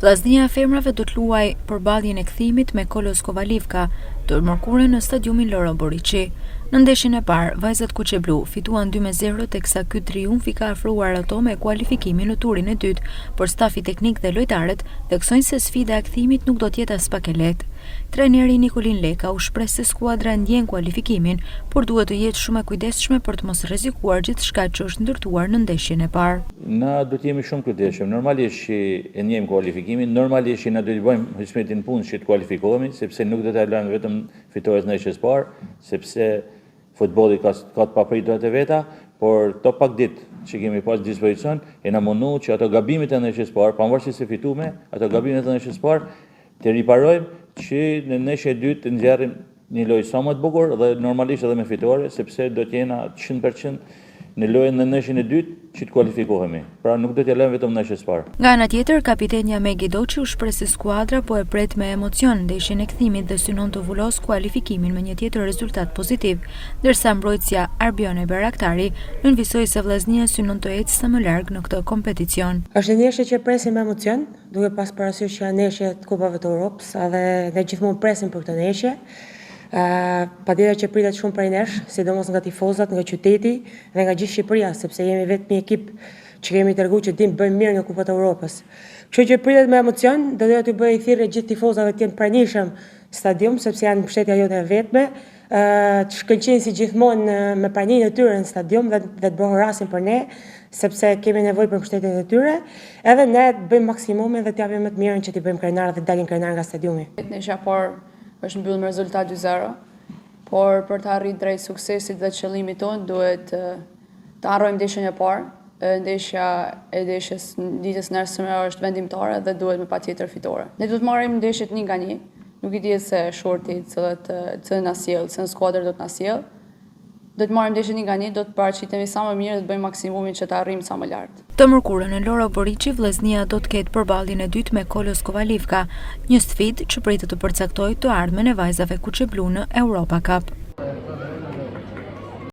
Vllaznia e femrave do të luajë përballjen e kthimit me Kolos Kovalivka, të mërkurën në stadiumin Loro Boriçi. Në ndeshjen e parë, vajzat kuqeblu fituan 2-0 teksa ky triumf i ka afruar ato me kualifikimin në turin e dytë, por stafi teknik dhe lojtarët theksojnë se sfida e kthimit nuk do të jetë as pak e lehtë. Trajneri Nikolin Leka u shpreh se skuadra ndjen kualifikimin, por duhet të jetë shumë e kujdesshme për të mos rrezikuar gjithçka që është ndërtuar në ndeshjen e parë. Na do të jemi shumë kujdesshëm. Normalisht që e njejmë kualifikimin, normalisht që na do të bëjmë hysmetin punë që të kualifikohemi, sepse nuk do të lëmë vetëm fitores në ndeshjes parë, sepse futbolli ka të papritura e veta, por to pak ditë që kemi pas dispozicion e na mundu që ato gabimet e ndeshjes parë, pavarësisht se fituame, ato gabimet e ndeshjes parë të riparojmë që në ndeshjen e dytë të nxjerrim një lojë sa më të bukur dhe normalisht edhe me fitore, sepse do të jena 100% në lojën në ndeshjen e dytë që të kualifikohemi. Pra nuk do t'ja lëmë vetëm ndeshjes së parë. Nga ana tjetër, kapitenja Megi Doçi u shpreh se skuadra po e pret me emocion ndeshjen e kthimit dhe synon të vulosë kualifikimin me një tjetër rezultat pozitiv, ndërsa mbrojtësja Arbione Beraktari nënvisoi se vllaznia synon të ecë sa më larg në këtë kompeticion. Është një ndeshje që presim me emocion, duke pas parasysh që janë ndeshje të Kupave të Europës, dhe ne gjithmonë presim për këtë ndeshje. Patjetër që pritet shumë prej nesh, sidomos nga tifozat, nga qyteti dhe nga gjithë Shqipëria, sepse jemi vetëm një ekip që kemi treguar që dim bëjmë mirë në Kupat e Europës. Kështu që pritet me emocion, do të bëj thirrje gjithë tifozave të jenë pranishëm stadium, sepse janë mbështetja jote e vetme, të shkëlqejnë si gjithmonë me praninë e tyre në stadium dhe të bëhen rastin për ne, sepse kemi nevojë për mbështetjen e tyre, edhe ne të bëjmë maksimumin dhe të japim më të mirën që t'i bëjmë krenarë dhe të dalin krenarë nga stadiumi. Është mbyllur me rezultat 2-0, por për të arritur drejt suksesit dhe qëllimit tonë duhet të harrojmë ndeshjen e parë. Ndeshja e ditës së nesërme është vendimtare dhe duhet me patjetër fitore. Ne duhet marrim ndeshjet 1-1, nuk i dihet se shorti cilën na sjell, cilën skuadër do të na sjell. Do të marrim ndeshjen 1-1, do të paraqitemi sa më mirë dhe të bëjmë maksimumin që të arrijmë sa më lart. Të mërkurën në Loro Boriçi, vllaznia do të ketë përballjen e dytë me Kolos Kovalivka, një sfidë që pritet të përcaktojë të ardhmen e vajzave kuqeblu në Europa Cup.